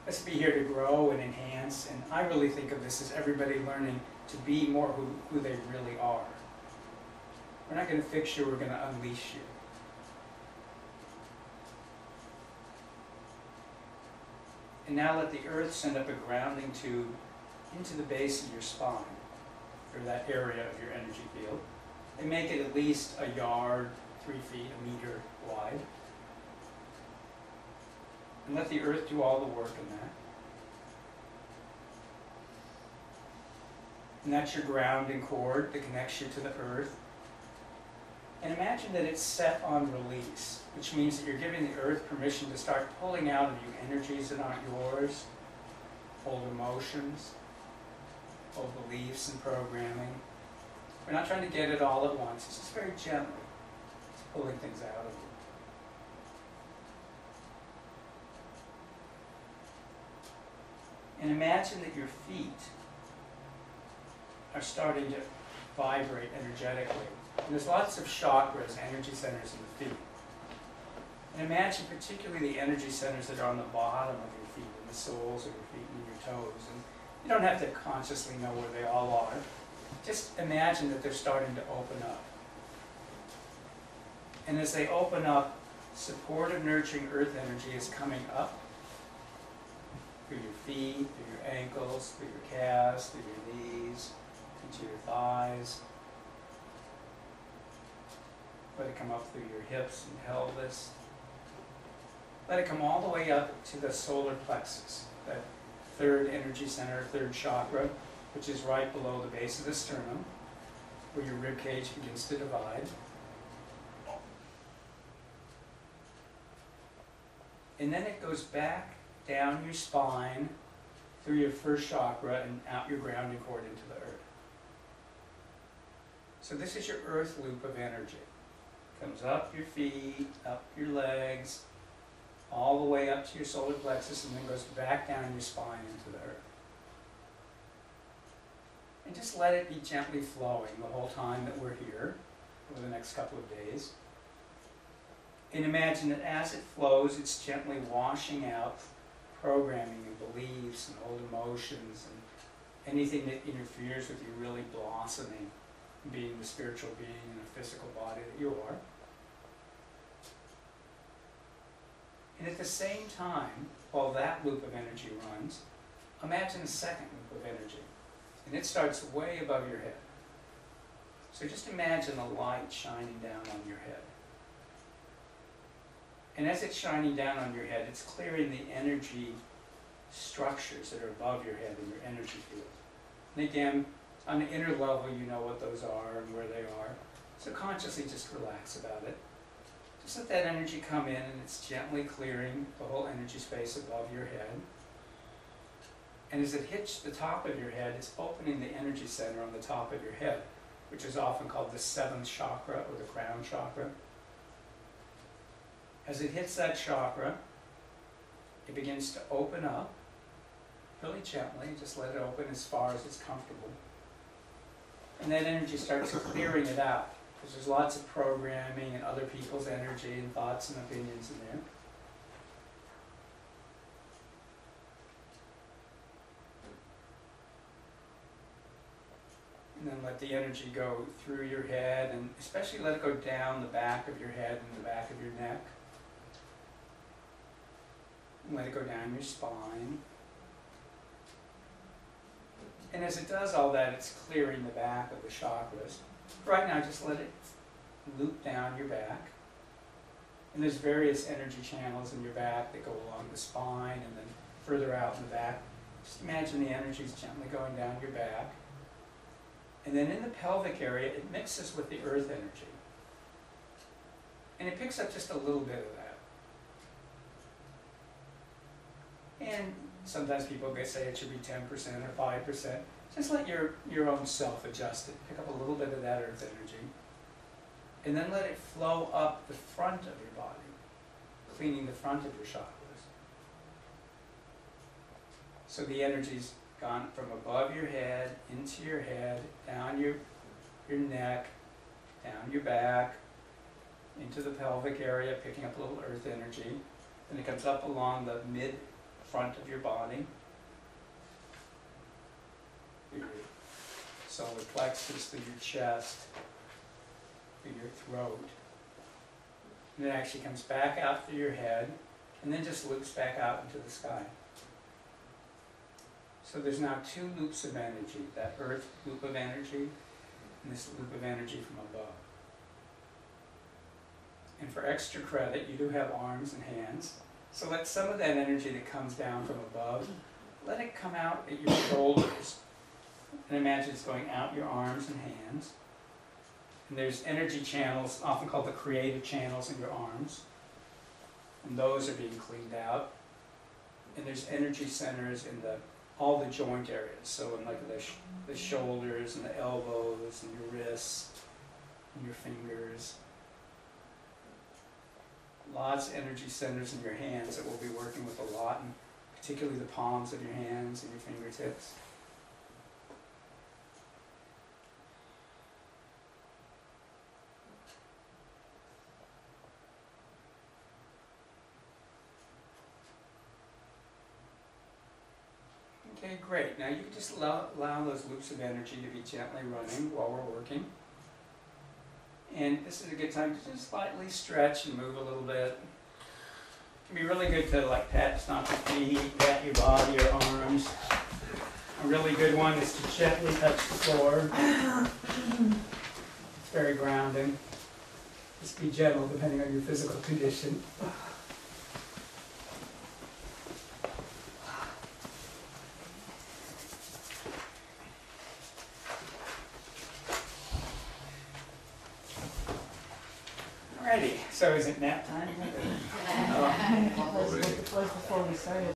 Let's be here to grow and enhance, and I really think of this as everybody learning to be more who they really are. We're not going to fix you, we're going to unleash you. And now let the earth send up a grounding tube into the base of your spine, or that area of your energy field, and make it at least a yard, 3 feet, a meter wide. And let the earth do all the work in that. And that's your grounding cord that connects you to the earth. And imagine that it's set on release, which means that you're giving the earth permission to start pulling out of you energies that aren't yours, old emotions, old beliefs and programming. We're not trying to get it all at once. It's just very gently. It's pulling things out of you. And imagine that your feet are starting to vibrate energetically. And there's lots of chakras, energy centers in the feet. And imagine particularly the energy centers that are on the bottom of your feet, in the soles of your feet and your toes. And you don't have to consciously know where they all are. Just imagine that they're starting to open up. And as they open up, supportive, nurturing earth energy is coming up through your feet, through your ankles, through your calves, through your knees, into your thighs. Let it come up through your hips and pelvis. Let it come all the way up to the solar plexus, that third energy center, third chakra, which is right below the base of the sternum, where your rib cage begins to divide. And then it goes back down your spine, through your first chakra, and out your grounding cord into the earth. So this is your earth loop of energy. Comes up your feet, up your legs, all the way up to your solar plexus, and then goes back down your spine into the earth. And just let it be gently flowing the whole time that we're here, over the next couple of days. And imagine that as it flows, it's gently washing out programming and beliefs and old emotions and anything that interferes with you really blossoming, being the spiritual being in a physical body that you are. And at the same time, while that loop of energy runs, imagine a second loop of energy. And it starts way above your head. So just imagine a light shining down on your head. And as it's shining down on your head, it's clearing the energy structures that are above your head in your energy field. And again, on the inner level, you know what those are and where they are. So consciously just relax about it. Just let that energy come in, and it's gently clearing the whole energy space above your head. And as it hits the top of your head, it's opening the energy center on the top of your head, which is often called the 7th chakra or the crown chakra. As it hits that chakra, it begins to open up really gently. Just let it open as far as it's comfortable. And that energy starts clearing it out, because there's lots of programming and other people's energy and thoughts and opinions in there. And then let the energy go through your head, and especially let it go down the back of your head and the back of your neck. And let it go down your spine. And as it does all that, it's clearing the back of the chakras. Right now, just let it loop down your back. And there's various energy channels in your back that go along the spine and then further out in the back. Just imagine the energy is gently going down your back. And then in the pelvic area, it mixes with the earth energy. And it picks up just a little bit of that. And sometimes people say it should be 10% or 5%. Just let your own self adjust it. Pick up a little bit of that earth energy. And then let it flow up the front of your body, cleaning the front of your chakras. So the energy's gone from above your head, into your head, down your neck, down your back, into the pelvic area, picking up a little earth energy. Then it comes up along the front of your body, your solar plexus, through your chest, through your throat. And it actually comes back out through your head, and then just loops back out into the sky. So there's now two loops of energy, that earth loop of energy, and this loop of energy from above. And for extra credit, you do have arms and hands. So let some of that energy that comes down from above, let it come out at your shoulders. And imagine it's going out your arms and hands. And there's energy channels, often called the creative channels in your arms. And those are being cleaned out. And there's energy centers in all the joint areas. So in like the shoulders and the elbows and your wrists and your fingers. Lots of energy centers in your hands that we'll be working with a lot, and particularly the palms of your hands and your fingertips. Okay, great. Now you can just allow those loops of energy to be gently running while we're working. And this is a good time to just slightly stretch and move a little bit. It can be really good to like stomp your feet, pat your body, your arms. A really good one is to gently touch the floor. It's very grounding. Just be gentle depending on your physical condition. Alrighty, so is it nap time? It was before we started.